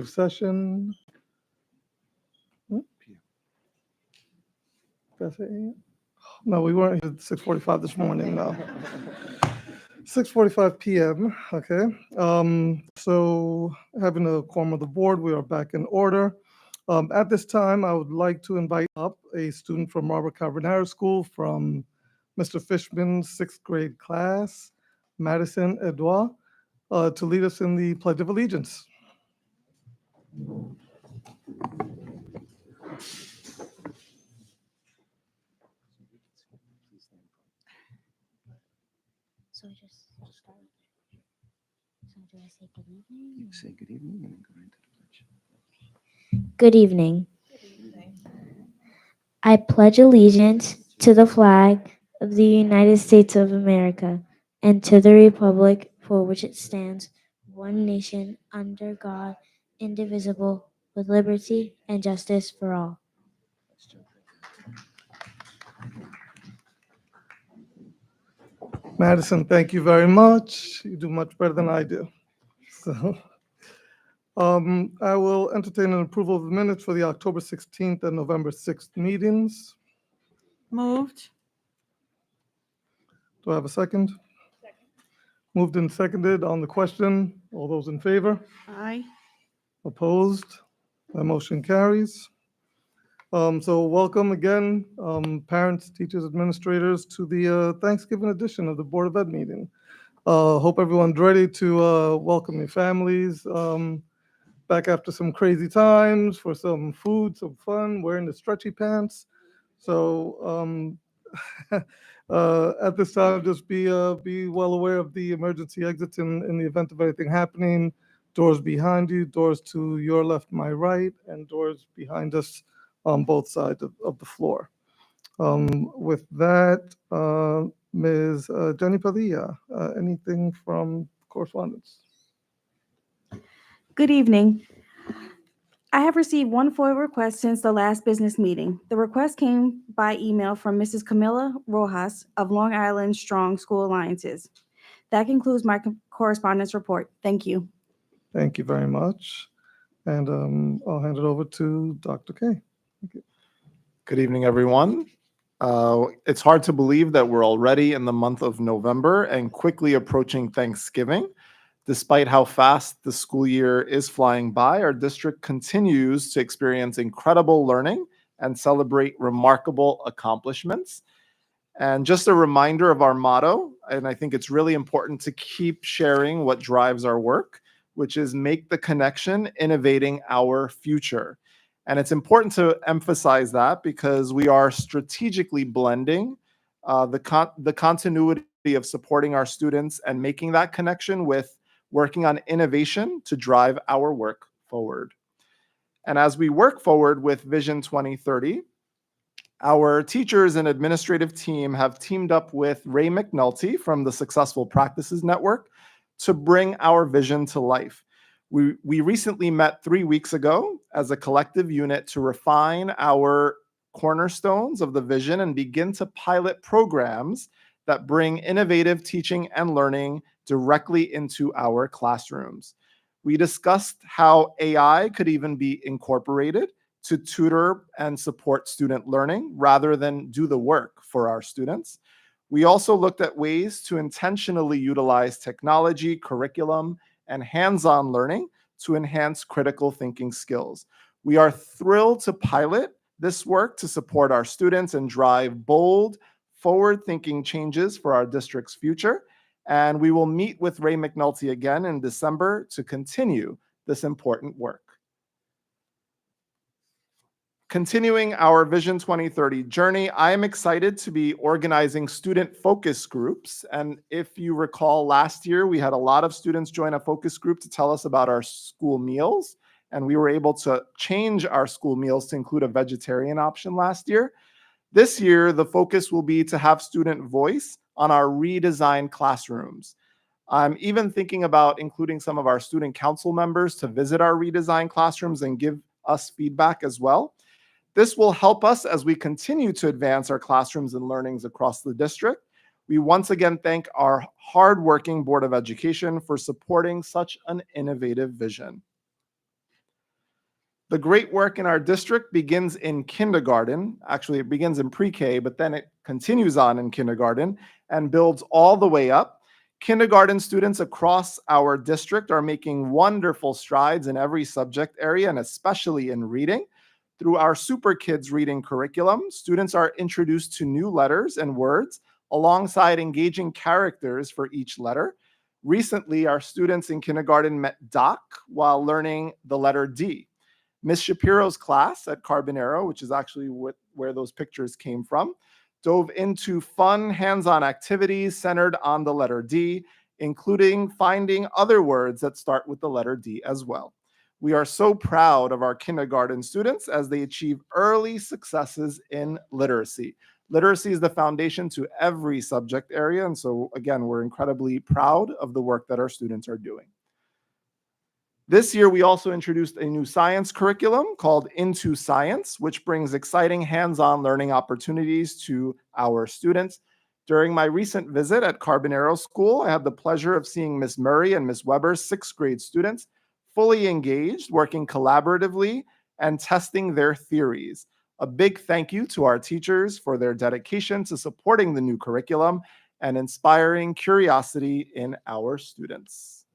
Session. That's it. No, we weren't here at 6:45 this morning, no. 6:45 p.m., okay. So having a quorum of the board, we are back in order. At this time, I would like to invite up a student from Robert Carbonaro School from Mr. Fishman's sixth grade class, Madison Edouard, to lead us in the Pledge of Allegiance. So just start. So do I say good evening? You say good evening and then go into the pledge. Good evening. I pledge allegiance to the flag of the United States of America and to the republic for which it stands, one nation under God, indivisible, with liberty and justice for all. Madison, thank you very much. You do much better than I do. So, I will entertain an approval of the minutes for the October 16th and November 6th meetings. Moved. Do I have a second? Moved and seconded on the question. All those in favor? Aye. Opposed? That motion carries. So welcome again, parents, teachers, administrators, to the Thanksgiving edition of the Board of Ed meeting. Hope everyone's ready to welcome your families back after some crazy times for some food, some fun, wearing the stretchy pants. So at this time, just be well aware of the emergency exits in the event of anything happening. Doors behind you, doors to your left, my right, and doors behind us on both sides of the floor. With that, Ms. Jenny Padilla, anything from correspondence? Good evening. I have received one FOIA request since the last business meeting. The request came by email from Mrs. Camila Rojas of Long Island Strong School Alliances. That concludes my correspondence report. Thank you. Thank you very much. And I'll hand it over to Dr. K. Good evening, everyone. It's hard to believe that we're already in the month of November and quickly approaching Thanksgiving. Despite how fast the school year is flying by, our district continues to experience incredible learning and celebrate remarkable accomplishments. And just a reminder of our motto, and I think it's really important to keep sharing what drives our work, which is make the connection, innovating our future. And it's important to emphasize that because we are strategically blending the continuity of supporting our students and making that connection with working on innovation to drive our work forward. And as we work forward with Vision 2030, our teachers and administrative team have teamed up with Ray McNulty from the Successful Practices Network to bring our vision to life. We recently met 3 weeks ago as a collective unit to refine our cornerstones of the vision and begin to pilot programs that bring innovative teaching and learning directly into our classrooms. We discussed how AI could even be incorporated to tutor and support student learning rather than do the work for our students. We also looked at ways to intentionally utilize technology, curriculum, and hands-on learning to enhance critical thinking skills. We are thrilled to pilot this work to support our students and drive bold, forward-thinking changes for our district's future. And we will meet with Ray McNulty again in December to continue this important work. Continuing our Vision 2030 journey, I am excited to be organizing student focus groups. And if you recall, last year, we had a lot of students join a focus group to tell us about our school meals. And we were able to change our school meals to include a vegetarian option last year. This year, the focus will be to have student voice on our redesigned classrooms. I'm even thinking about including some of our student council members to visit our redesigned classrooms and give us feedback as well. This will help us as we continue to advance our classrooms and learnings across the district. We once again thank our hardworking Board of Education for supporting such an innovative vision. The great work in our district begins in kindergarten. Actually, it begins in pre-K, but then it continues on in kindergarten and builds all the way up. Kindergarten students across our district are making wonderful strides in every subject area, and especially in reading. Through our Super Kids reading curriculum, students are introduced to new letters and words alongside engaging characters for each letter. Recently, our students in kindergarten met Doc while learning the letter D. Miss Shapiro's class at Carbonero, which is actually where those pictures came from, dove into fun hands-on activities centered on the letter D, including finding other words that start with the letter D as well. We are so proud of our kindergarten students as they achieve early successes in literacy. Literacy is the foundation to every subject area, and so again, we're incredibly proud of the work that our students are doing. This year, we also introduced a new science curriculum called Into Science, which brings exciting hands-on learning opportunities to our students. During my recent visit at Carbonero School, I had the pleasure of seeing Miss Murray and Miss Weber's sixth grade students fully engaged, working collaboratively, and testing their theories. A big thank you to our teachers for their dedication to supporting the new curriculum and inspiring curiosity in our students.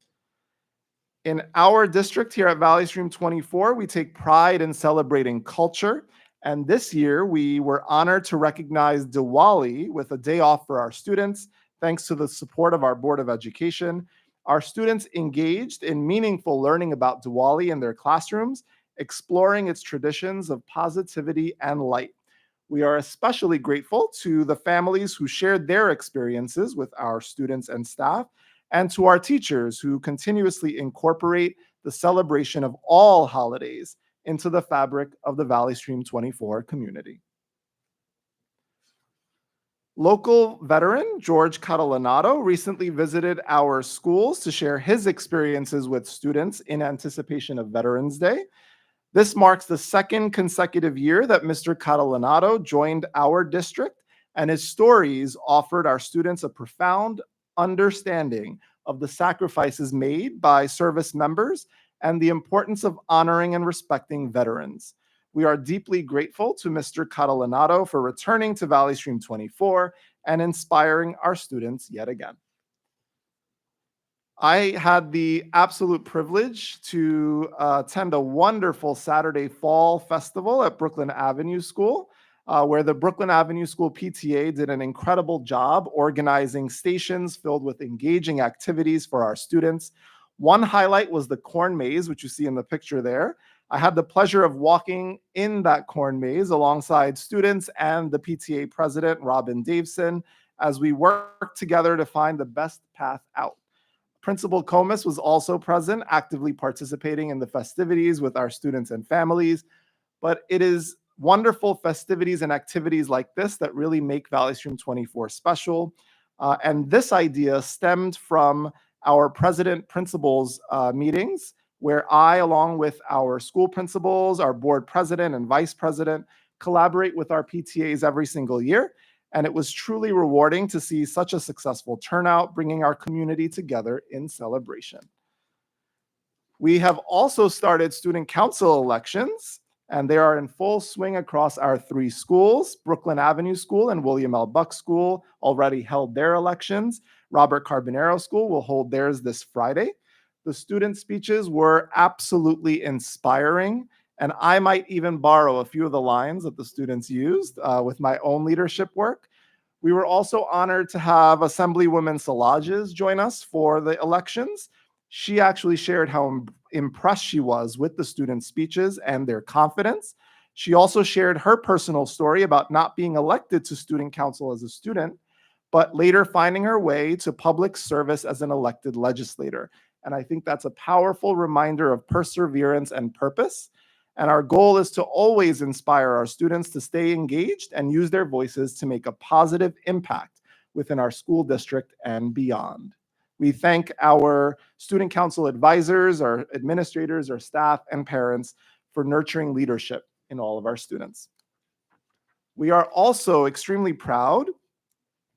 In our district here at Valley Stream 24, we take pride in celebrating culture. And this year, we were honored to recognize Diwali with a day off for our students, thanks to the support of our Board of Education. Our students engaged in meaningful learning about Diwali in their classrooms, exploring its traditions of positivity and light. We are especially grateful to the families who shared their experiences with our students and staff, and to our teachers who continuously incorporate the celebration of all holidays into the fabric of the Valley Stream 24 community. Local veteran George Catalanato recently visited our schools to share his experiences with students in anticipation of Veterans Day. This marks the second consecutive year that Mr. Catalanato joined our district, and his stories offered our students a profound understanding of the sacrifices made by service members and the importance of honoring and respecting veterans. We are deeply grateful to Mr. Catalanato for returning to Valley Stream 24 and inspiring our students yet again. I had the absolute privilege to attend a wonderful Saturday Fall Festival at Brooklyn Avenue School, where the Brooklyn Avenue School PTA did an incredible job organizing stations filled with engaging activities for our students. One highlight was the corn maze, which you see in the picture there. I had the pleasure of walking in that corn maze alongside students and the PTA president, Robin Davison, as we worked together to find the best path out. Principal Comas was also present, actively participating in the festivities with our students and families. But it is wonderful festivities and activities like this that really make Valley Stream 24 special. And this idea stemmed from our president principals meetings, where I, along with our school principals, our board president and vice president, collaborate with our PTAs every single year. And it was truly rewarding to see such a successful turnout, bringing our community together in celebration. We have also started student council elections, and they are in full swing across our three schools. Brooklyn Avenue School and William L. Buck School already held their elections. Robert Carbonero School will hold theirs this Friday. The student speeches were absolutely inspiring, and I might even borrow a few of the lines that the students used with my own leadership work. We were also honored to have Assemblywoman Salages join us for the elections. She actually shared how impressed she was with the student speeches and their confidence. She also shared her personal story about not being elected to student council as a student, but later finding her way to public service as an elected legislator. And I think that's a powerful reminder of perseverance and purpose. And our goal is to always inspire our students to stay engaged and use their voices to make a positive impact within our school district and beyond. We thank our student council advisors, our administrators, our staff, and parents for nurturing leadership in all of our students. We are also extremely proud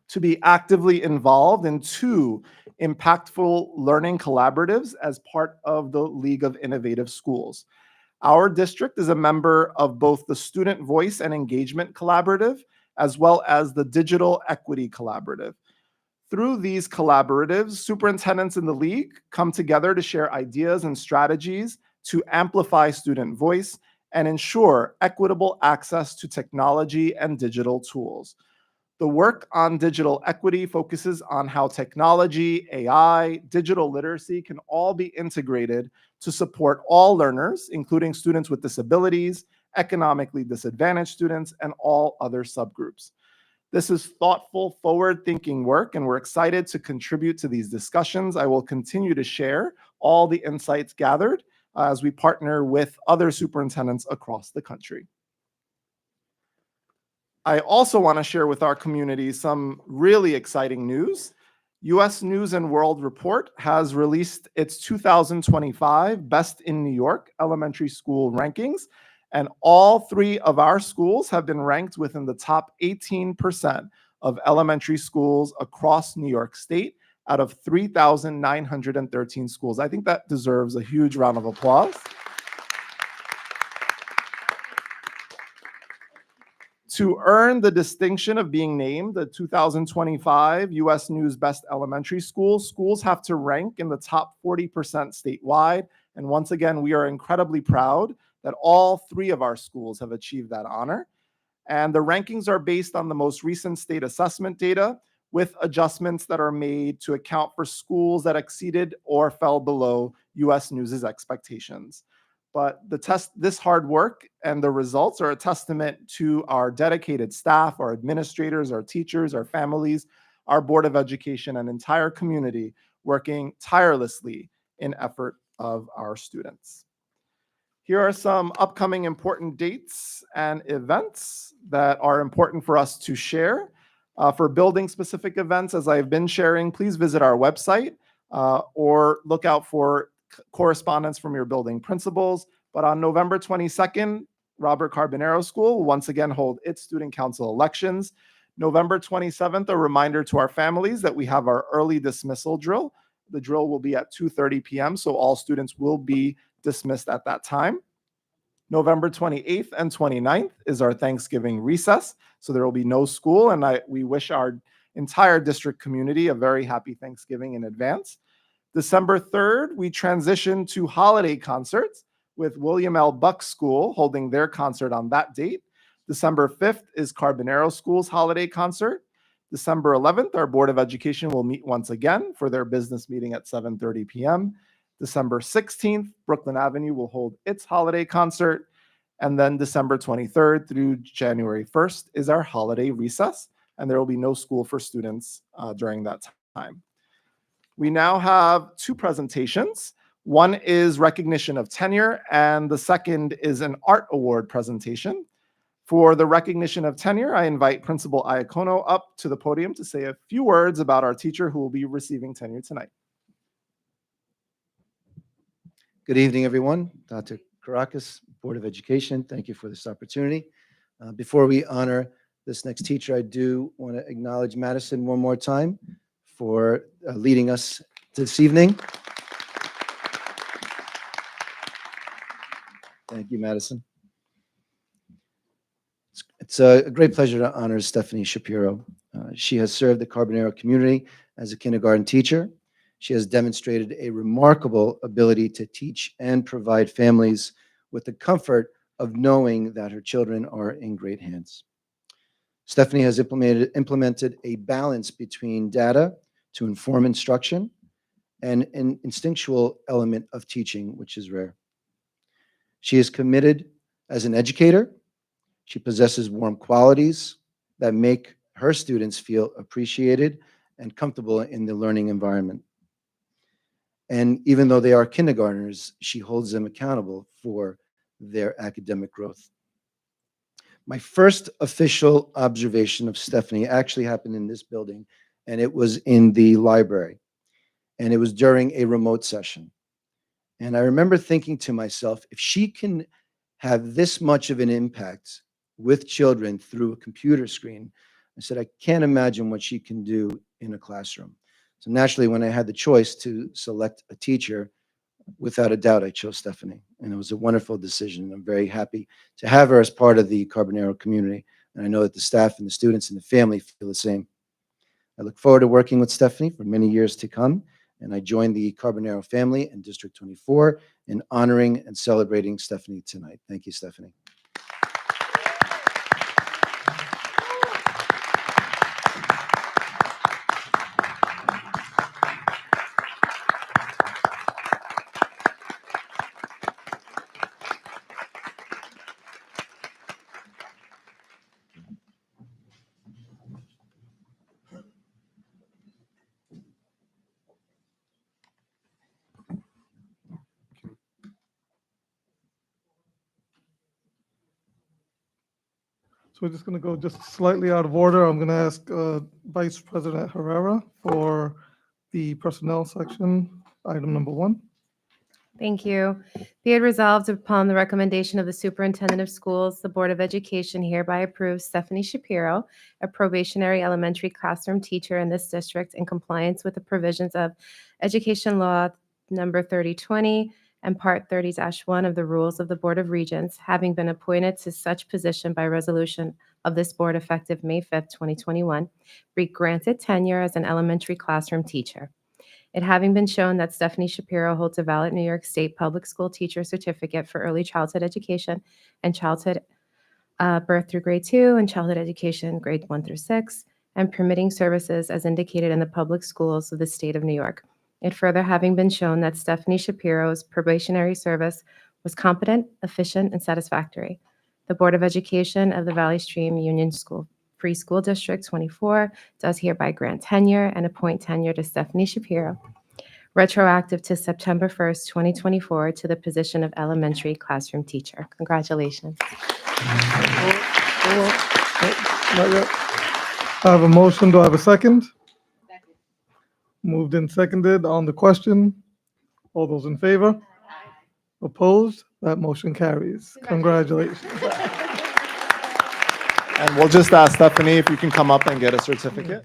to be actively involved in two impactful learning collaboratives as part of the League of Innovative Schools. Our district is a member of both the Student Voice and Engagement Collaborative, as well as the Digital Equity Collaborative. Through these collaboratives, superintendents in the league come together to share ideas and strategies to amplify student voice and ensure equitable access to technology and digital tools. The work on digital equity focuses on how technology, AI, digital literacy can all be integrated to support all learners, including students with disabilities, economically disadvantaged students, and all other subgroups. This is thoughtful, forward-thinking work, and we're excited to contribute to these discussions. I will continue to share all the insights gathered as we partner with other superintendents across the country. I also want to share with our community some really exciting news. U.S. News and World Report has released its 2025 Best in New York Elementary School rankings, and all 3 of our schools have been ranked within the top 18% of elementary schools across New York State out of 3,913 schools. I think that deserves a huge round of applause. To earn the distinction of being named the 2025 U.S. News Best Elementary School, schools have to rank in the top 40% statewide. And once again, we are incredibly proud that all 3 of our schools have achieved that honor. And the rankings are based on the most recent state assessment data with adjustments that are made to account for schools that exceeded or fell below U.S. News's expectations. But this hard work and the results are a testament to our dedicated staff, our administrators, our teachers, our families, our Board of Education, and entire community working tirelessly in effort of our students. Here are some upcoming important dates and events that are important for us to share. For building-specific events, as I've been sharing, please visit our website or look out for correspondence from your building principals. But on November 22nd, Robert Carbonaro School will once again hold its student council elections. November 27th, a reminder to our families that we have our early dismissal drill. The drill will be at 2:30 p.m., so all students will be dismissed at that time. November 28th and 29th is our Thanksgiving recess, so there will be no school, and we wish our entire district community a very happy Thanksgiving in advance. December 3rd, we transition to holiday concerts with William L. Buck School holding their concert on that date. December 5th is Carbonaro School's holiday concert. December 11th, our Board of Education will meet once again for their business meeting at 7:30 p.m. December 16th, Brooklyn Avenue will hold its holiday concert. And then December 23rd through January 1st is our holiday recess, and there will be no school for students during that time. We now have 2 presentations. One is recognition of tenure, and the second is an art award presentation. For the recognition of tenure, I invite Principal Iacono up to the podium to say a few words about our teacher who will be receiving tenure tonight. Good evening, everyone. Dr. Caracas, Board of Education, thank you for this opportunity. Before we honor this next teacher, I do want to acknowledge Madison one more time for leading us this evening. Thank you, Madison. It's a great pleasure to honor Stephanie Shapiro. She has served the Carbonaro community as a kindergarten teacher. She has demonstrated a remarkable ability to teach and provide families with the comfort of knowing that her children are in great hands. Stephanie has implemented a balance between data to inform instruction and an instinctual element of teaching, which is rare. She is committed as an educator. She possesses warm qualities that make her students feel appreciated and comfortable in the learning environment. And even though they are kindergartners, she holds them accountable for their academic growth. My first official observation of Stephanie actually happened in this building, and it was in the library, and it was during a remote session. And I remember thinking to myself, if she can have this much of an impact with children through a computer screen, I said, I can't imagine what she can do in a classroom. So naturally, when I had the choice to select a teacher, without a doubt, I chose Stephanie, and it was a wonderful decision. I'm very happy to have her as part of the Carbonero community, and I know that the staff and the students and the family feel the same. I look forward to working with Stephanie for many years to come, and I join the Carbonero family and District 24 in honoring and celebrating Stephanie tonight. Thank you, Stephanie. So we're just going to go just slightly out of order. I'm going to ask Vice President Herrera for the personnel section, item number 1. Thank you. Be it resolved upon the recommendation of the Superintendent of Schools, the Board of Education hereby approves Stephanie Shapiro, a probationary elementary classroom teacher in this district in compliance with the provisions of Education Law number 3020 and Part 30-1 of the Rules of the Board of Regents, having been appointed to such position by resolution of this board effective May 5th, 2021, be granted tenure as an elementary classroom teacher. It having been shown that Stephanie Shapiro holds a valid New York State Public School Teacher Certificate for Early Childhood Education and Childhood Birth through Grade 2 and Childhood Education Grade 1 through 6, and permitting services as indicated in the public schools of the state of New York. It further having been shown that Stephanie Shapiro's probationary service was competent, efficient, and satisfactory. The Board of Education of the Valley Stream Union School Free School District 24 does hereby grant tenure and appoint tenure to Stephanie Shapiro, retroactive to September 1st, 2024, to the position of elementary classroom teacher. Congratulations. Not yet. I have a motion. Do I have a second? Moved and seconded on the question. All those in favor? Opposed? That motion carries. Congratulations. And we'll just ask Stephanie if you can come up and get a certificate.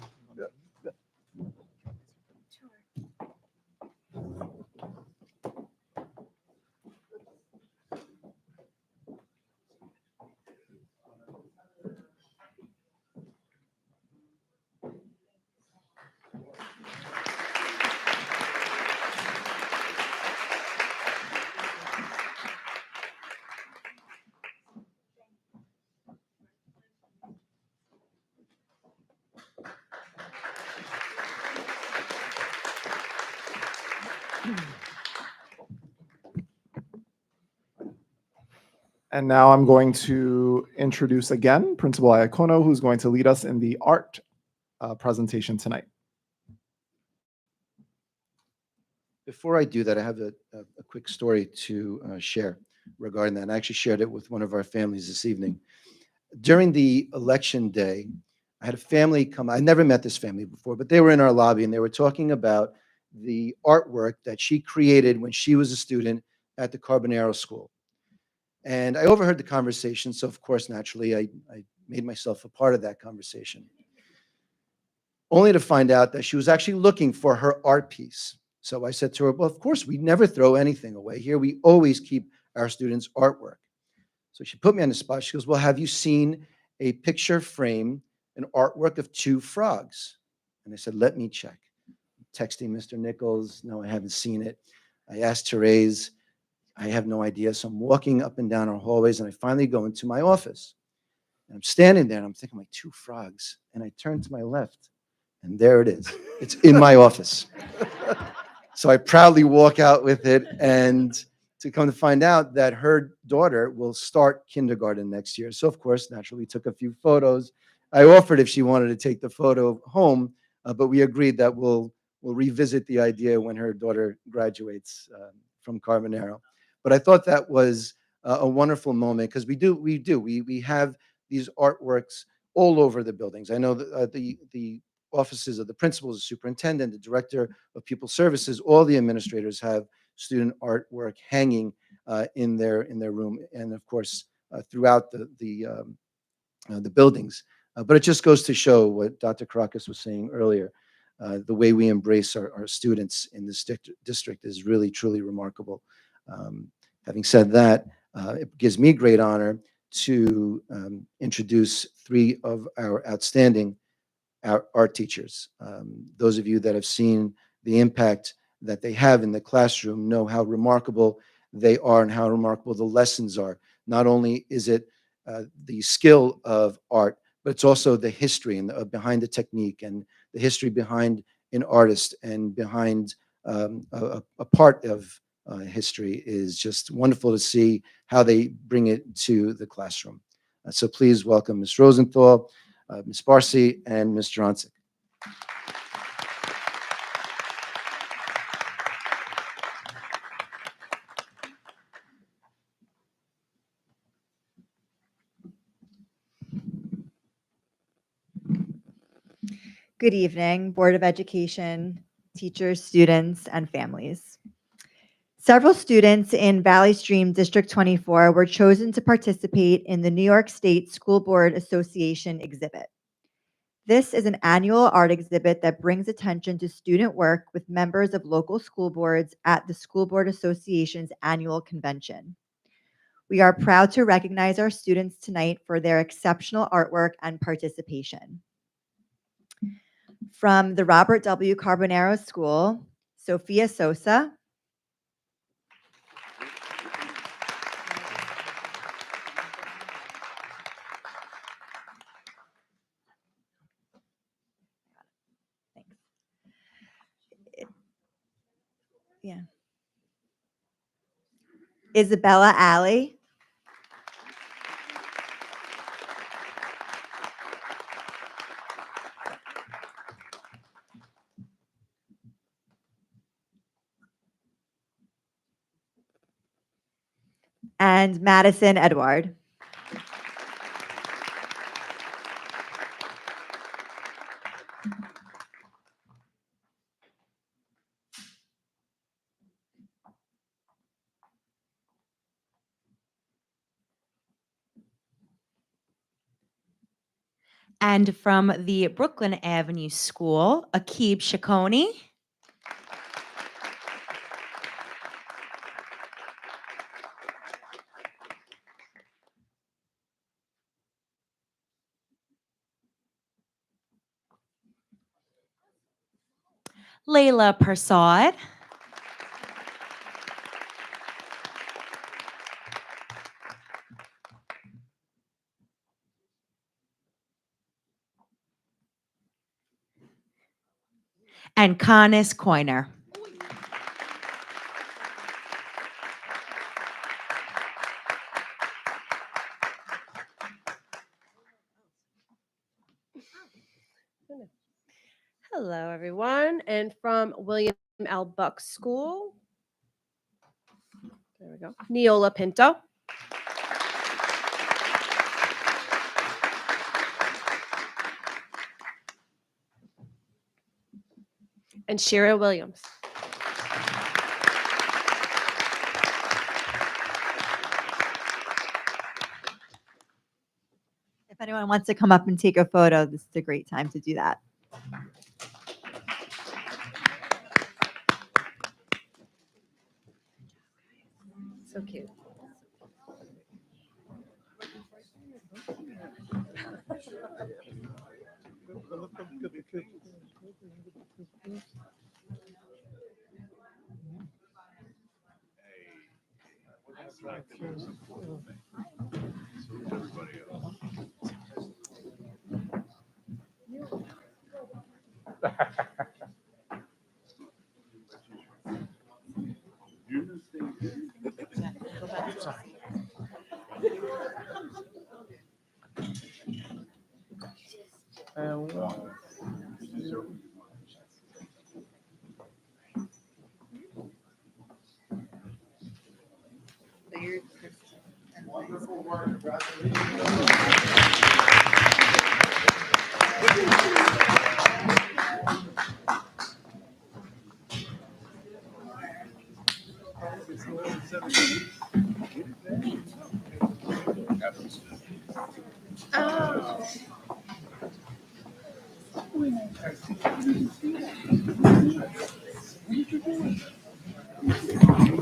And now I'm going to introduce again Principal Iacono, who's going to lead us in the art presentation tonight. Before I do that, I have a quick story to share regarding that. And I actually shared it with one of our families this evening. During the election day, I had a family come. I never met this family before, but they were in our lobby and they were talking about the artwork that she created when she was a student at the Carbonero School. And I overheard the conversation, so of course, naturally, I made myself a part of that conversation, only to find out that she was actually looking for her art piece. So I said to her, well, of course, we never throw anything away here. We always keep our students' artwork. So she put me on the spot. She goes, well, have you seen a picture frame, an artwork of 2 frogs? And I said, let me check. Texting Mr. Nichols, no, I haven't seen it. I asked Therese, I have no idea. So I'm walking up and down our hallways, and I finally go into my office. And I'm standing there, and I'm thinking, like, 2 frogs. And I turn to my left, and there it is. It's in my office. So I proudly walk out with it, and to come to find out that her daughter will start kindergarten next year. So, of course, naturally, we took a few photos. I offered if she wanted to take the photo home, but we agreed that we'll revisit the idea when her daughter graduates from Carbonero. But I thought that was a wonderful moment because we have these artworks all over the buildings. I know that the offices of the principals, the superintendent, the director of pupil services, all the administrators have student artwork hanging in their room, and of course throughout the buildings. But it just goes to show what Dr. Caracas was saying earlier. the way we embrace our students in this district is really, truly remarkable. Having said that, it gives me great honor to introduce three of our outstanding art teachers. Those of you that have seen the impact that they have in the classroom know how remarkable they are and how remarkable the lessons are. Not only is it the skill of art, but it's also the history and behind the technique and the history behind an artist and behind a part of history is just wonderful to see how they bring it to the classroom. So please welcome Ms. Rosenthal, Ms. Barcy, and Ms. Johnson. Good evening, Board of Education, teachers, students, and families. Several students in Valley Stream District 24 were chosen to participate in the New York State School Board Association exhibit. This is an annual art exhibit that brings attention to student work with members of local school boards at the School Board Association's annual convention. We are proud to recognize our students tonight for their exceptional artwork and participation. From the Robert W. Carbonaro School, Sophia Sosa. Thanks. Yeah. Isabella Alley. And Madison Edward. And from the Brooklyn Avenue School, Akib Shakoni. Layla Persad. And Canis Coiner. Hello, everyone. And from William L. Buck School, there we go, Neola Pinto. And Shira Williams. If anyone wants to come up and take a photo, this is a great time to do that. So cute.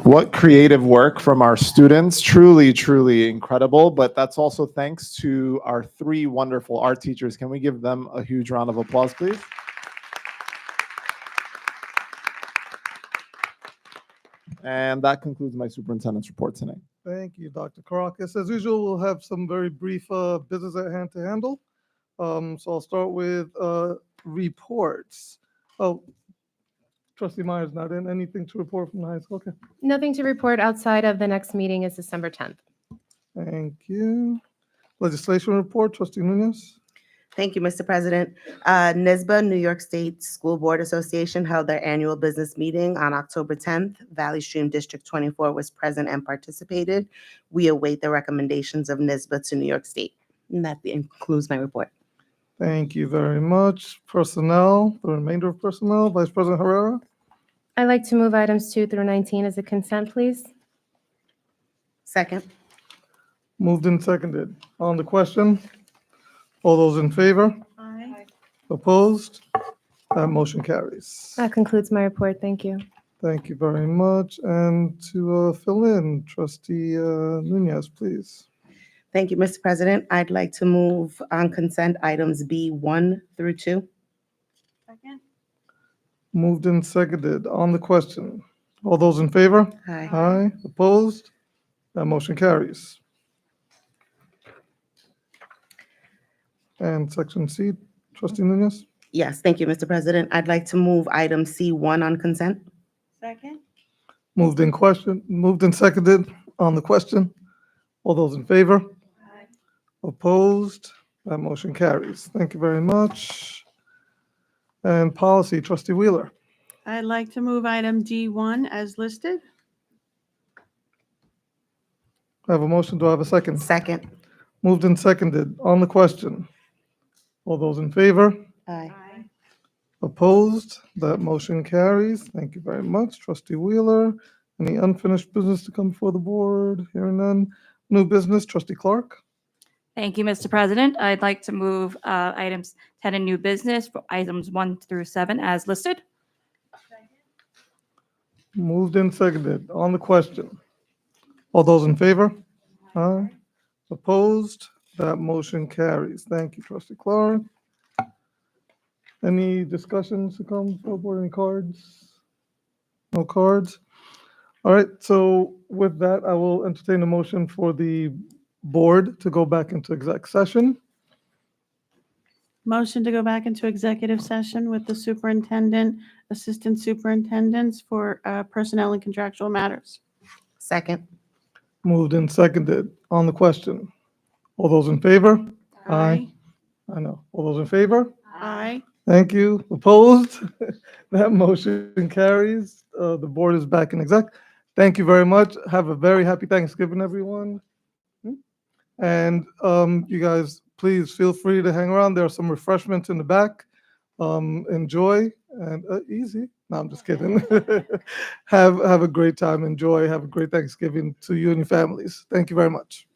What creative work from our students. Truly, truly incredible. But that's also thanks to our 3 wonderful art teachers. Can we give them a huge round of applause, please? And that concludes my superintendent's report tonight. Thank you, Dr. Karakis. As usual, we'll have some very brief business at hand to handle. So I'll start with reports. Oh, Trustee Myers not in. Anything to report from the high school? Okay, Nothing to report outside of the next meeting is December 10th. thank you. Legislation report, Trustee Nunez. Thank you, Mr. President. NYSBA, New York State School Board Association, held their annual business meeting on October 10th. Valley Stream District 24 was present and participated. We await the recommendations of NYSBA to New York State. And that concludes my report. Thank you very much. Personnel, the remainder of personnel, Vice President Herrera. I'd like to move items 2 through 19 as a consent, please. Second. Moved and seconded. On the question, all those in favor? Aye. Opposed? That motion carries. That concludes my report. Thank you. Thank you very much. And to fill in, Trustee Nunez, please. Thank you, Mr. President. I'd like to move on consent items B1 through 2. Second. Moved and seconded. On the question, all those in favor? Aye. Aye. Opposed? That motion carries. And section C, Trustee Nunez. Yes, thank you, Mr. President. I'd like to move item C1 on consent. Second. Moved and seconded. On the question, all those in favor? Opposed? That motion carries. Thank you very much. And policy, Trustee Wheeler. I'd like to move item D1 as listed. I have a motion. Do I have a second? Second. Moved and seconded. On the question, all those in favor? Aye. Opposed? That motion carries. Thank you very much, Trustee Wheeler. Any unfinished business to come before the board? Hearing none. New business, Trustee Clark. Thank you, Mr. President. I'd like to move items 10 in new business for items 1 through 7 as listed. Moved and seconded. On the question, all those in favor? Aye. Opposed? That motion carries. Thank you, Trustee Clark. Any discussions to come before the board? Any cards? No cards? All right, so with that, I will entertain a motion for the board to go back into exec session. Motion to go back into executive session with the superintendent, assistant superintendents for personnel and contractual matters. Second. Moved and seconded. On the question, all those in favor? Aye. I know. All those in favor? Aye. Thank you. Opposed? That motion carries. The board is back in exec. Thank you very much. Have a very happy Thanksgiving, everyone. And you guys, please feel free to hang around. There are some refreshments in the back. Enjoy and easy. No, I'm just kidding. Have a great time. Enjoy. Have a great Thanksgiving to you and your families. Thank you very much.